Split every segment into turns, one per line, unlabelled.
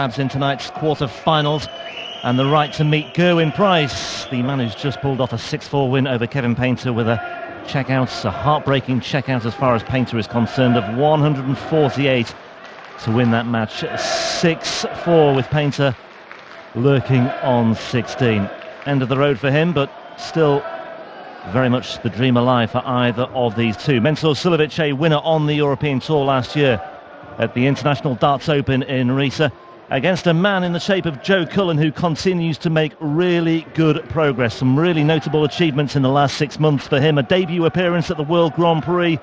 In tonight's quarter-finals, and the right to meet Gerwyn Price, the man who's just pulled off a 6-4 win over Kevin Painter with a heartbreaking checkout as far as Painter is concerned, of 148 to win that match. 6-4 with Painter lurking on 16. End of the road for him, but still very much the dream alive for either of these two. Mensur Suljovic, a winner on the European Tour last year at the International Darts Open in Riesa, against a man in the shape of Joe Cullen, who continues to make really good progress. Some really notable achievements in the last 6 months for him. A debut appearance at the World Grand Prix,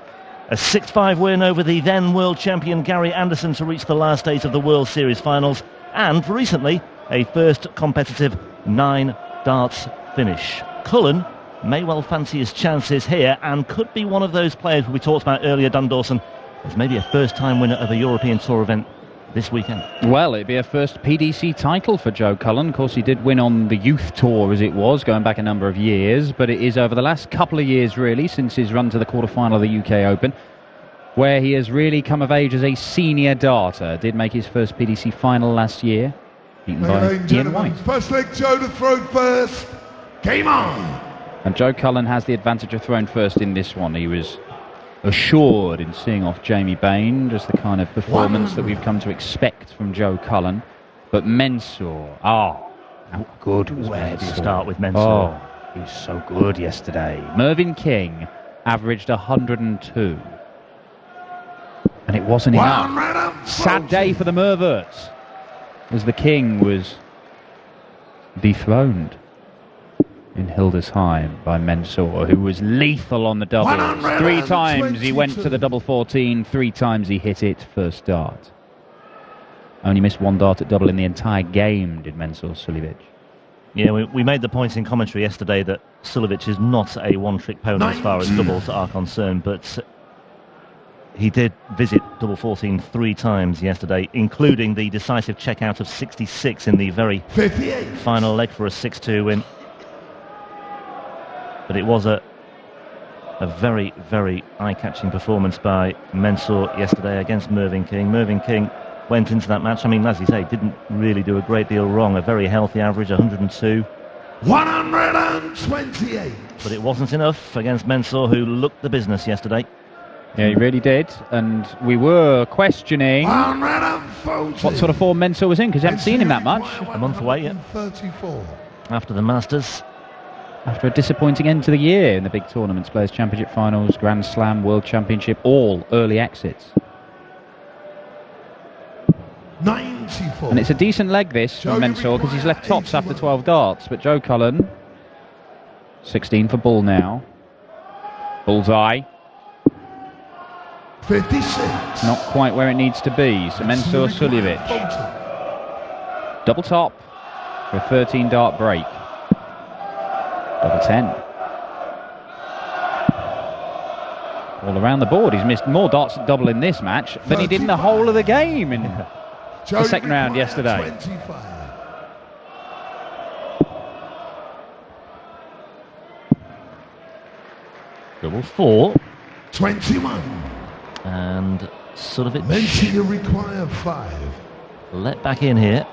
a 6-5 win over the then world champion Gary Anderson to reach the last stage of the World Series finals, and recently a first competitive 9 darts finish. Cullen may well fancy his chances here and could be one of those players we talked about earlier, Dan Dawson, as maybe a first-time winner of a European Tour event this weekend.
Well, it'd be a first PDC title for Joe Cullen. Of course, he did win on the youth tour, as it was, going back a number of years, but it is over the last couple of years, really, since his run to the quarter-final of the UK Open, where he has really come of age as a senior darter. Did make his first PDC final last year, beaten by Ian White.
First leg, Joe to throw first. Game on!
And Joe Cullen has the advantage of throwing first in this one. He was assured in seeing off Jamie Bain, just the kind of performance that we've come to expect from Joe Cullen. But Mensur, how good was
Where
Mensur?
do you start with Mensur?
Oh, he was so good yesterday. Mervyn King averaged 102. And it wasn't enough. Sad day for the Merverts, as the King was dethroned in Hildesheim by Mensur, who was lethal on the doubles. 3 times he went to the double 14, 3 times he hit it first dart. Only missed 1 dart at double in the entire game, did Mensur Suljovic.
Yeah, we made the point in commentary yesterday that Suljovic is not a one-trick pony as far as doubles are concerned, but he did visit double 14 3 times yesterday, including the decisive checkout of 66 in the very final leg for a 6-2 win. But it was a very, very eye-catching performance by Mensur yesterday against Mervyn King. Mervyn King went into that match, I mean, as you say, didn't really do a great deal wrong. A very healthy average, 102.
128.
But it wasn't enough against Mensur, who looked the business yesterday.
Yeah, he really did. And we were questioning what sort of form Mensur was in, because you haven't seen him that much.
A month away, yeah.
34.
After the Masters.
After a disappointing end to the year in the big tournaments, Players' Championship finals, Grand Slam, World Championship, all early exits.
94.
And it's a decent leg, this, from Mensur, because he's left tops after 12 darts. But Joe Cullen, 16 for bull now. Bullseye.
56.
Not quite where it needs to be. So Mensur Suljovic. Double top for a 13 dart break. Double 10. All around the board. He's missed more darts at double in this match than he did in the whole of the game in the second round yesterday.
25.
Double 4.
21.
And Suljovic
Mensur require 5.
let back in here.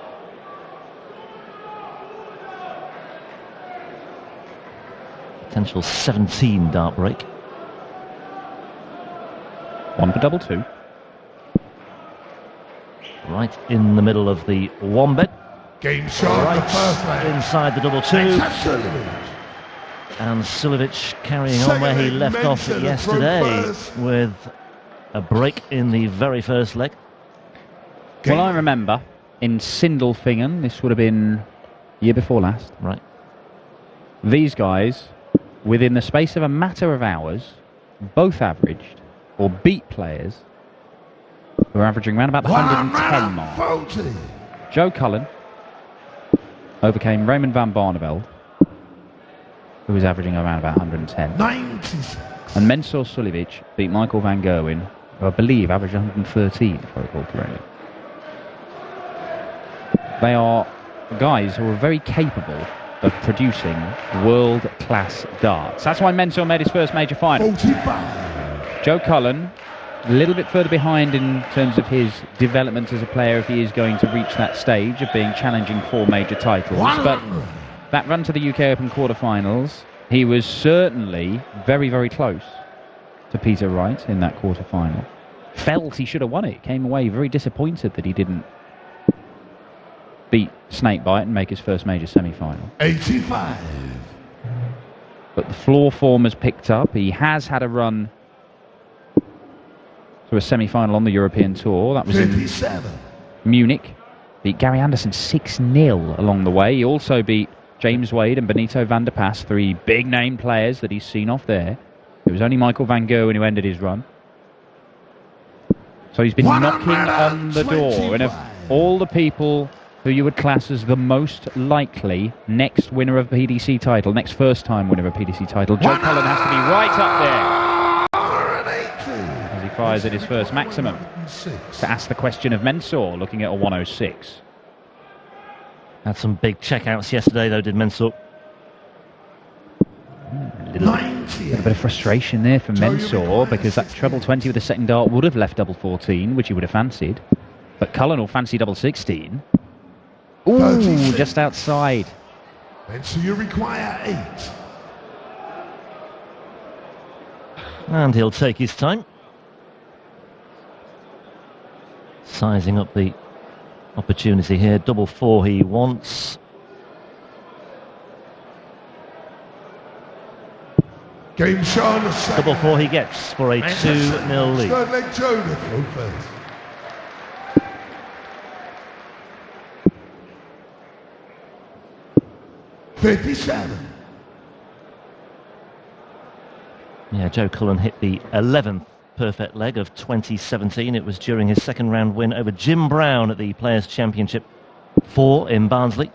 Potential 17 dart break.
1 for double 2.
Right in the middle of the wombat.
Game shot.
Right inside the double 2. And Suljovic carrying on where he left off yesterday with a break in the very first leg.
Well, I remember in Sindelfingen, this would have been year before last.
Right.
These guys, within the space of a matter of hours, both averaged, or beat players, who were averaging around about the 110 mark. Joe Cullen overcame Raymond van Barneveld, who was averaging around about 110.
96.
And Mensur Suljovic beat Michael van Gerwen, who I believe averaged 113, if I recall correctly. They are guys who are very capable of producing world-class darts. That's why Mensur made his first major final.
45.
Joe Cullen A little bit further behind in terms of his development as a player if he is going to reach that stage of being challenging for major titles. But that run to the UK Open quarterfinals, he was certainly very, very close to Peter Wright in that quarterfinal. Felt he should have won it. Came away very disappointed that he didn't beat Snakebite and make his first major semi-final.
85.
But the floor form has picked up. He has had a run to a semi-final on the European Tour. That was
57.
in Munich. Beat Gary Anderson 6-0 along the way. He also beat James Wade and Benito van der Pas, 3 big-name players that he's seen off there. It was only Michael van Gerwen who ended his run. So he's been knocking on the door. And of all the people who you would class as the most likely next winner of the PDC title, next first-time winner of a PDC title, Joe Cullen has to be right up there as he fires at his first maximum. To ask the question of Mensur, looking at a 106.
Had some big checkouts yesterday, though, did Mensur.
A little bit of frustration there for Mensur, because that treble 20 with the second dart would have left double 14, which he would have fancied. But Cullen will fancy double 16. Ooh, just outside.
So you require 8.
And he'll take his time. Sizing up the opportunity here. Double 4 he wants.
Game shown.
Double 4 he gets for a 2-0 lead.
Third leg Jonah throw first.
Yeah, Joe Cullen hit the 11th perfect leg of 2017. It was during his second round win over Jim Brown at the Players' Championship 4 in Barnsley.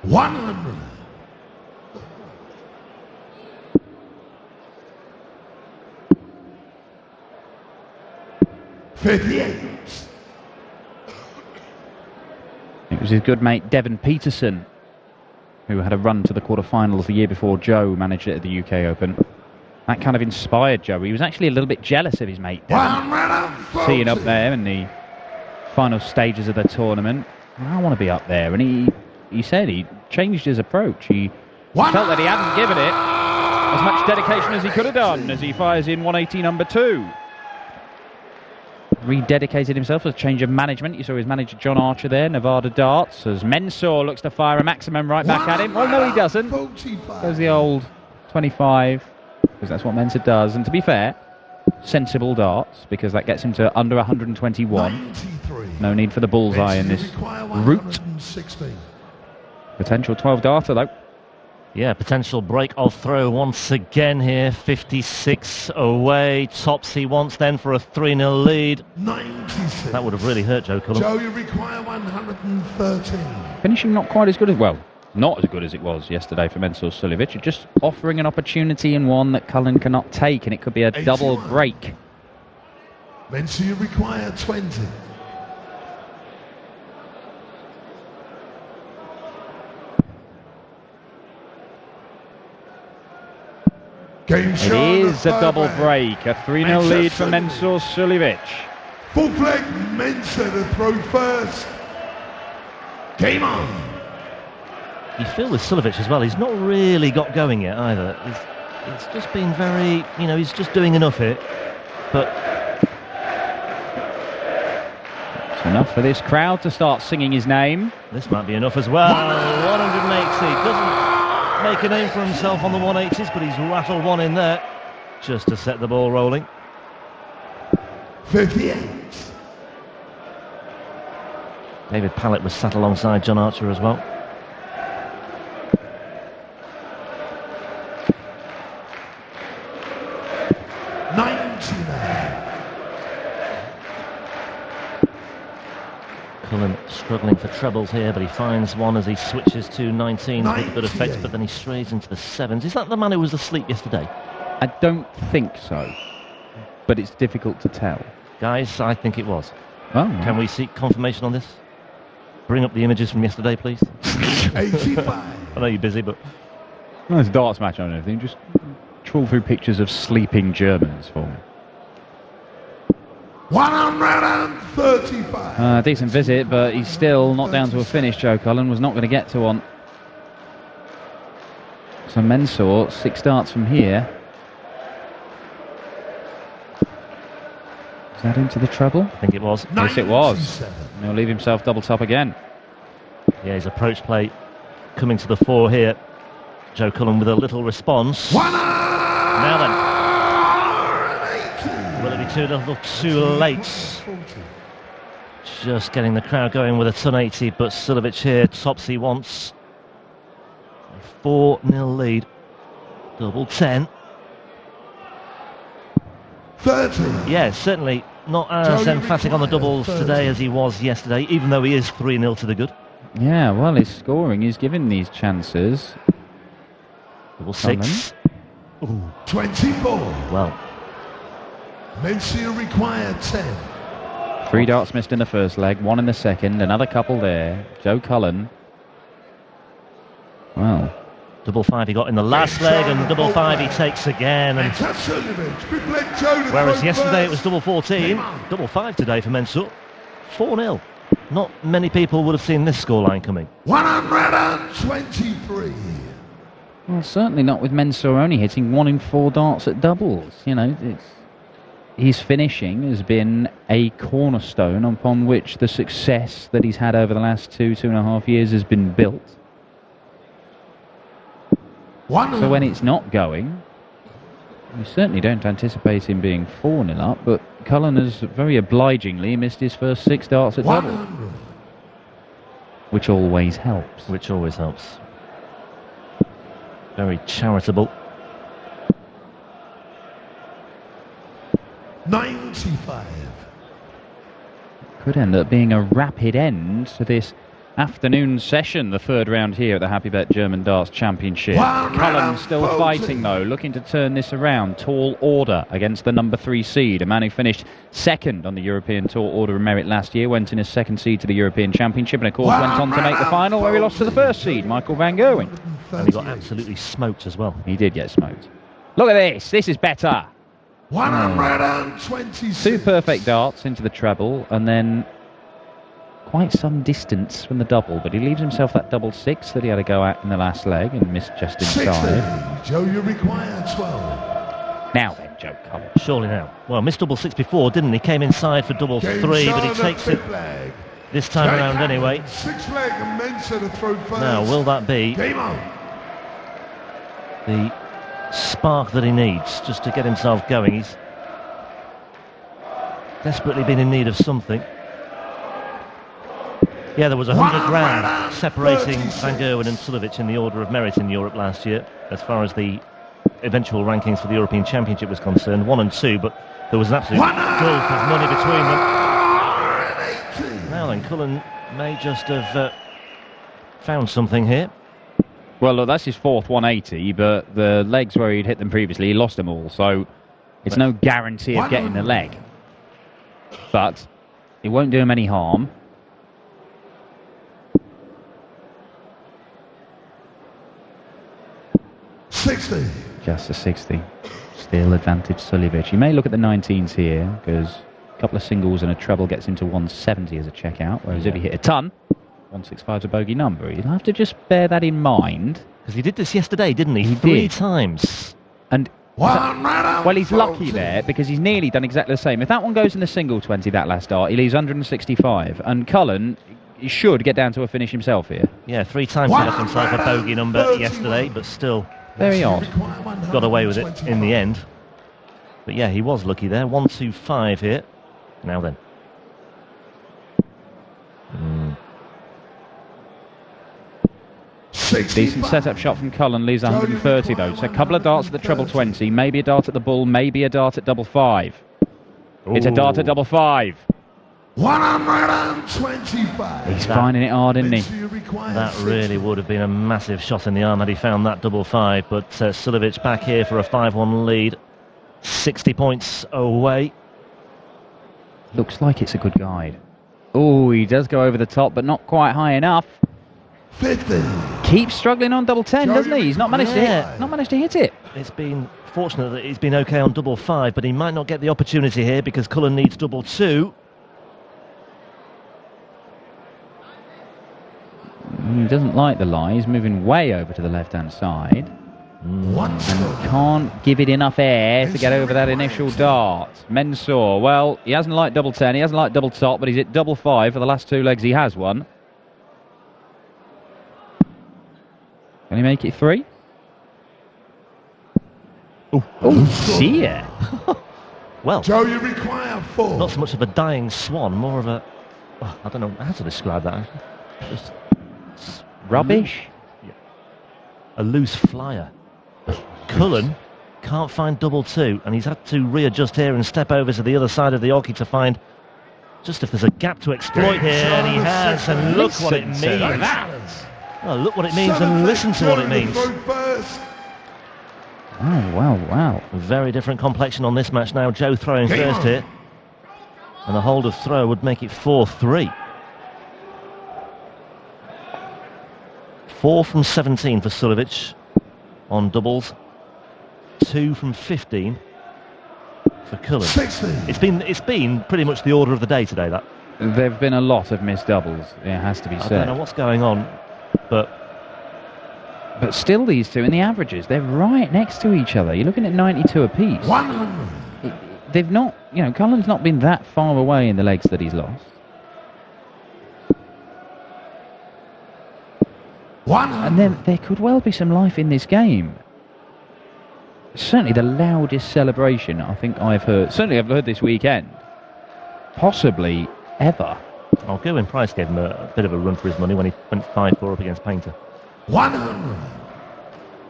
100.
It was his good mate Devon Peterson who had a run to the quarterfinals the year before Joe managed it at the UK Open. That kind of inspired Joe. He was actually a little bit jealous of his mate Devon, seeing up there in the final stages of the tournament. I want to be up there. And he said he changed his approach. He felt that he hadn't given it as much dedication as he could have done as he fires in 180 number 2. Rededicated himself to a change of management. You saw his manager John Archer there, Nevada Darts, as Mensur looks to fire a maximum right back at him. Well, no, he doesn't. Goes the old 25, because that's what Mensur does. And to be fair, sensible darts, because that gets him to under 121. No need for the bullseye in this route. Potential 12 darter, though.
Yeah, potential break of throw once again here. 56 away. Tops he wants then for a 3-0 lead.
96.
That would have really hurt Joe Cullen.
Joe, you require 113.
Finishing not quite as good as, well, not as good as it was yesterday for Mensur Suljovic. Just offering an opportunity in one that Cullen cannot take, and it could be a 81. Double break.
Mensur, you require 20.
It is a double break, a 3-0 lead for Mensur Suljovic.
Full flag, Mensur to throw first. Game on.
You feel with Suljovic as well, he's not really got going yet either. He's just been very, he's just doing enough here. But
it's enough for this crowd to start singing his name.
This might be enough as well. 180, doesn't make a name for himself on the 180s, but he's rattled one in there just to set the ball rolling.
58.
David Pallett was sat alongside John Archer as well. Cullen struggling for trebles here, but he finds one as he switches to 19 with a good effect, but then he strays into the 7s. Is that the man who was asleep yesterday?
I don't think so, but it's difficult to tell.
Guys, I think it was.
Oh.
Can we seek confirmation on this? Bring up the images from yesterday, please.
85.
I know you're busy, but...
Well, it's a darts match on anything. Just trawl through pictures of sleeping Germans for me.
135.
Decent visit, but he's still not down to a finish. Joe Cullen was not going to get to one. So Mensur, 6 darts from here. Is that into the treble?
I think it was.
Yes, it was. And he'll leave himself double top again.
Yeah, his approach play coming to the fore here. Joe Cullen with a little response. Now then. Will it be too little too late? Just getting the crowd going with a ton 80, but Suljovic here tops he wants. 4-0 lead. Double 10.
30.
Yeah, certainly not as emphatic on the doubles today as he was yesterday, even though he is 3-0 to the good.
Yeah, well, his scoring is giving these chances.
Double 6. Ooh.
24.
Well.
Mensur required 10.
3 darts missed in the first leg, 1 in the second, another couple there. Joe Cullen. Well.
Double 5 he got in the last leg, and double 5 he takes again. And whereas yesterday it was double 14, double 5 today for Mensur. 4-0. Not many people would have seen this scoreline coming.
123.
Well, certainly not with Mensur only hitting 1 in 4 darts at doubles. You know, his finishing has been a cornerstone upon which the success that he's had over the last 2.5 years has been built. So when it's not going, we certainly don't anticipate him being 4-0 up, but Cullen has very obligingly missed his first 6 darts at double. Which always helps.
Which always helps. Very charitable.
95.
Could end up being a rapid end to this afternoon session, the 3rd round here at the HappyBet German Darts Championship. Cullen still fighting though, looking to turn this around. Tall order against the number 3 seed, a man who finished 2nd on the European Tour Order of Merit last year, went in as 2nd seed to the European Championship, and of course went on to make the final where he lost to the 1st seed, Michael van Gerwen.
And he got absolutely smoked as well.
He did get smoked. Look at this is better.
126.
2 perfect darts into the treble, and then quite some distance from the double, but he leaves himself that double 6 that he had to go at in the last leg and missed just inside.
60. Joe, you require 12.
Now then, Joe Cullen.
Surely now. Well, missed double 6 before, didn't he? Came inside for double 3, but he takes it this time around anyway.
6 leg and Mensur to throw first.
Now, will that be
Game on.
the spark that he needs just to get himself going? He's desperately been in need of something. Yeah, there was 100 grand separating Van Gerwen and Suljovic in the Order of Merit in Europe last year, as far as the eventual rankings for the European Championship was concerned. 1 and 2, but there was an absolute gulf of money between them. Now then, Cullen may just have found something here.
Well, look, that's his 4th 180, but the legs where he'd hit them previously, he lost them all, so it's no guarantee of getting the leg. But it won't do him any harm. Just a 60. Still advantage Suljovic. You may look at the 19s here, because a couple of singles and a treble gets him to 170 as a checkout, whereas if he hit a ton, 165 is a bogey number. You'll have to just bear that in mind.
Because he did this yesterday, didn't he?
He
3
did.
times.
And well, he's lucky there, because he's nearly done exactly the same. If that one goes in the single 20, that last dart, he leaves 165. And Cullen, he should get down to a finish himself here.
Yeah, 3 times he left himself a bogey number yesterday, but still
very odd.
Got away with it in the end. But yeah, he was lucky there. 125 here. Now then.
Decent setup shot from Cullen, leaves 130 though. So a couple of darts at the treble 20, maybe a dart at the bull, maybe a dart at double 5. It's a dart at double 5.
125.
He's finding it hard, isn't he?
That really would have been a massive shot in the arm had he found that double 5. But Suljovic back here for a 5-1 lead. 60 points away.
Looks like it's a good guide. Oh, he does go over the top, but not quite high enough.
50.
Keeps struggling on double 10, doesn't he? He's not managed to hit it.
it's been fortunate that he's been okay on double 5, but he might not get the opportunity here because Cullen needs double 2.
He doesn't like the lie. He's moving way over to the left-hand side. And can't give it enough air to get over that initial dart. Mensur, well, he hasn't liked double 10, he hasn't liked double top, but he's hit double 5 for the last 2 legs. He has one. Can he make it 3? Oh dear.
Well,
Joe, you require 4.
not so much of a dying swan, more of a... Oh, I don't know how to describe that. Just
Rubbish.
a loose flyer. Cullen can't find double 2, and he's had to readjust here and step over to the other side of the oche to find just if there's a gap to exploit here, and he has, and look what it means. Oh, look what it means, and listen to what it means.
Oh, wow.
A very different complexion on this match now. Joe throwing first here, and a hold of throw would make it 4-3. 4 from 17 for Suljovic on doubles. 2 from 15 for Cullen.
16.
It's been pretty much the order of the day today, that.
There have been a lot of missed doubles, it has to be said.
I don't know what's going on, but
still these two in the averages, they're right next to each other. You're looking at 92 apiece.
100.
They've not, Cullen's not been that far away in the legs that he's lost.
100.
And then there could well be some life in this game. Certainly the loudest celebration I think I've heard this weekend, possibly ever.
I'll go in. Price gave him a bit of a run for his money when he went 5-4 up against Painter.
100.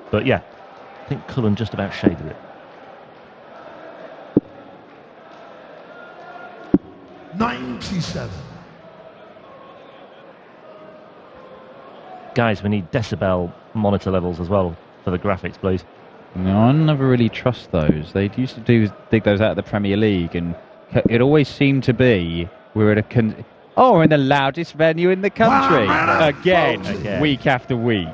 But yeah, I think Cullen just about shaded it.
97.
Guys, we need decibel monitor levels as well for the graphics, please.
No, I never really trust those. They used to dig those out of the Premier League, and it always seemed to be we're at we're in the loudest venue in the country again, week after week.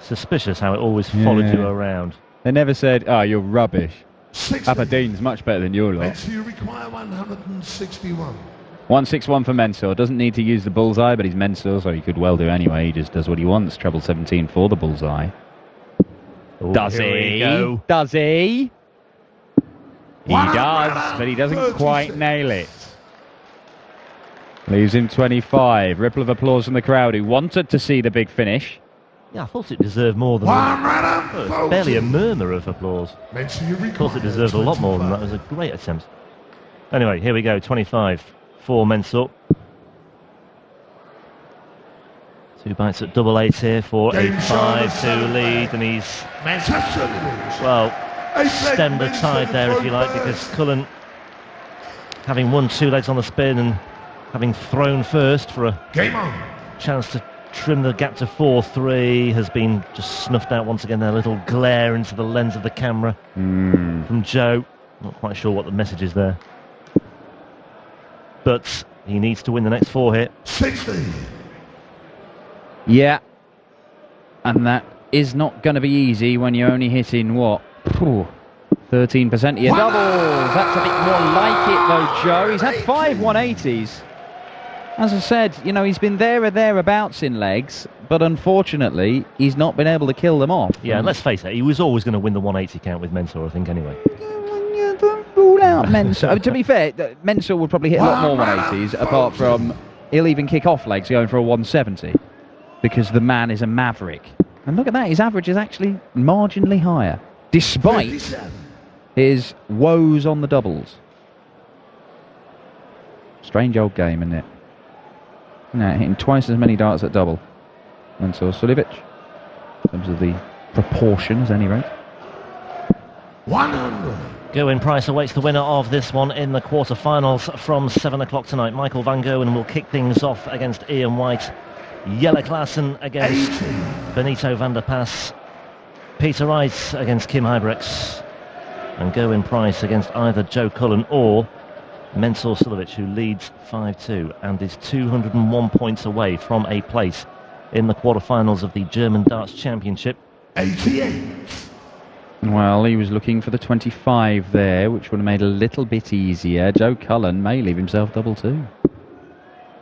Suspicious how it always followed you around.
They never said, "Oh, you're rubbish."
60.
Aberdeen's much better than your lot.
So you require 161.
161 for Mensur. Doesn't need to use the bullseye, but he's Mensur, so he could well do anyway. He just does what he wants. Treble 17 for the bullseye.
Ooh,
Does he? Does he? He does, but he doesn't quite nail it. Leaves him 25. Ripple of applause from the crowd who wanted to see the big finish.
Yeah, I thought it deserved more than barely a murmur of applause. I thought it deserved a lot more than that. It was a great attempt. Anyway, here we go. 25 for Mensur. 2 bites at double 8 here for a 5-2 lead, and he's, well, stemmed the tide there, if you like, because Cullen, having won 2 legs on the spin and having thrown first for a chance to trim the gap to 4-3, has been just snuffed out once again. A little glare into the lens of the camera from Joe. Not quite sure what the message is there. But he needs to win the next 4 here.
60.
Yeah. And that is not going to be easy when you're only hitting, what? 13% of your doubles. That's a bit more like it, though, Joe. He's had 5 180s. As I said, he's been there or thereabouts in legs, but unfortunately, he's not been able to kill them off.
Yeah, let's face it, he was always going to win the 180 count with Mensur, I think, anyway.
Don't rule out Mensur. To be fair, Mensur would probably hit a lot more 180s, apart from he'll even kick off legs going for a 170, because the man is a maverick. And look at that, his average is actually marginally higher, despite
57.
his woes on the doubles. Strange old game, isn't it? Now, hitting twice as many darts at double. Mensur Suljovic, in terms of the proportions, at any rate.
100.
Gerwyn Price awaits the winner of this one in the quarterfinals from 7 o'clock tonight. Michael van Gerwen will kick things off against Ian White. Jelle Klaassen against
80.
Benito van der Pas. Peter Wright against Kim Huybrechts. And Gerwyn Price against either Joe Cullen or Mensur Suljovic, who leads 5-2 and is 201 points away from a place in the quarterfinals of the German Darts Championship.
88.
Well, he was looking for the 25 there, which would have made it a little bit easier. Joe Cullen may leave himself double two.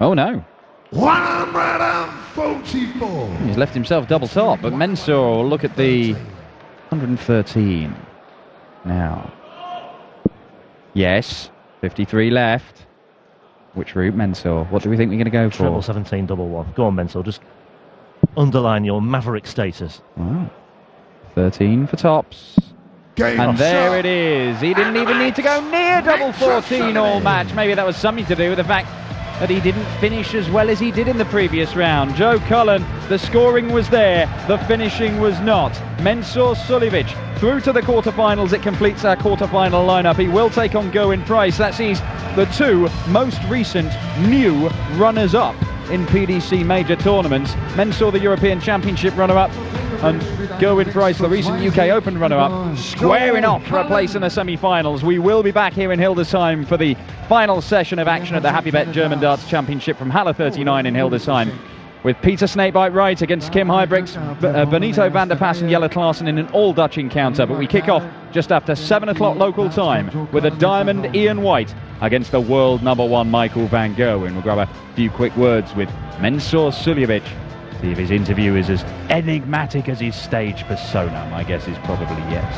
Oh no.
144.
He's left himself double top, but Mensur will look at the 113 now. Yes, 53 left. Which route, Mensur? What do we think we're going to go for?
Triple 17, double one. Go on, Mensur, just underline your maverick status.
Wow. 13 for tops. And there it is. He didn't even need to go near double 14 all match. Maybe that was something to do with the fact that he didn't finish as well as he did in the previous round. Joe Cullen, the scoring was there, the finishing was not. Mensur Suljovic through to the quarterfinals. It completes our quarterfinal lineup. He will take on Gerwyn Price. That sees the two most recent new runners-up in PDC major tournaments. Mensur, the European Championship runner-up, and Gerwyn Price, the recent UK Open runner-up, squaring off for a place in the semi-finals. We will be back here in Hildesheim for the final session of action at the HappyBet German Darts Championship from Halle 39 in Hildesheim, with Peter Snakebite Wright against Kim Huybrechts, Benito van der Pass and Jelle Klaassen in an all-Dutch encounter. But we kick off just after 7 o'clock local time with a diamond Ian White against the world number one Michael van Gerwen. We'll grab a few quick words with Mensur Suljovic. See if his interview is as enigmatic as his stage persona. My guess is probably yes.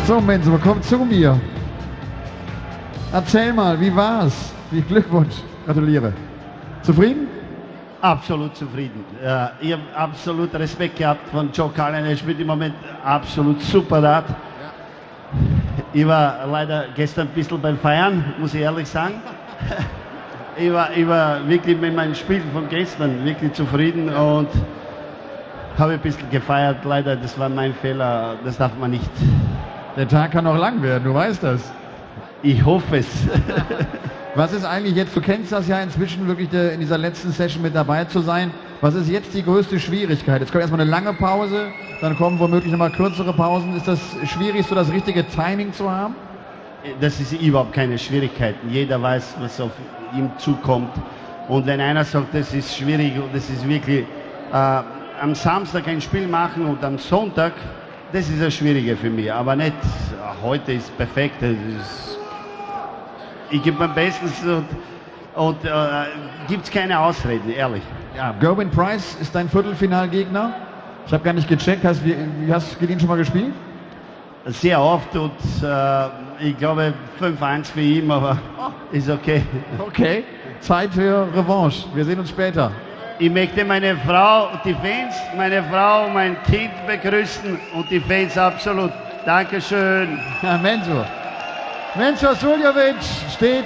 So, Mensur, komm zu mir. Erzähl mal, wie war's? Glückwunsch, gratuliere. Zufrieden?
Absolut zufrieden. Ich habe absolut Respekt gehabt von Joe Cullen. Er spielt im Moment absolut super Dart. Ich war leider gestern ein bisschen beim Feiern, muss ich ehrlich sagen. Ich war wirklich mit meinem Spiel von gestern wirklich zufrieden und habe ein bisschen gefeiert. Leider, das war mein Fehler. Das darf man nicht.
Der Tag kann noch lang werden, du weißt das.
Ich hoffe es.
Was ist eigentlich jetzt, du kennst das ja inzwischen wirklich in dieser letzten Session mit dabei zu sein. Was ist jetzt die größte Schwierigkeit? Jetzt kommt erstmal eine lange Pause, dann kommen womöglich nochmal kürzere Pausen. Ist das schwierig, so das richtige Timing zu haben?
Das ist überhaupt keine Schwierigkeiten. Jeder weiß, was auf ihm zukommt. Und wenn einer sagt, das ist schwierig und das ist wirklich am Samstag ein Spiel machen und am Sonntag, das ist das Schwierige für mich. Aber nicht, heute ist perfekt. Ich gebe mein Bestes und gibt es keine Ausreden, ehrlich.
Ja, Gerwyn Price ist dein Viertelfinalgegner. Ich habe gar nicht gecheckt, wie hast du gegen ihn schon mal gespielt?
Sehr oft und ich glaube 5-1 für ihn, aber ist okay.
Okay, Zeit für Revanche. Wir sehen uns später.
Ich möchte meine Frau, die Fans, meine Frau und mein Kind begrüßen und die Fans absolut. Dankeschön.
Ja, Mensur Suljovic steht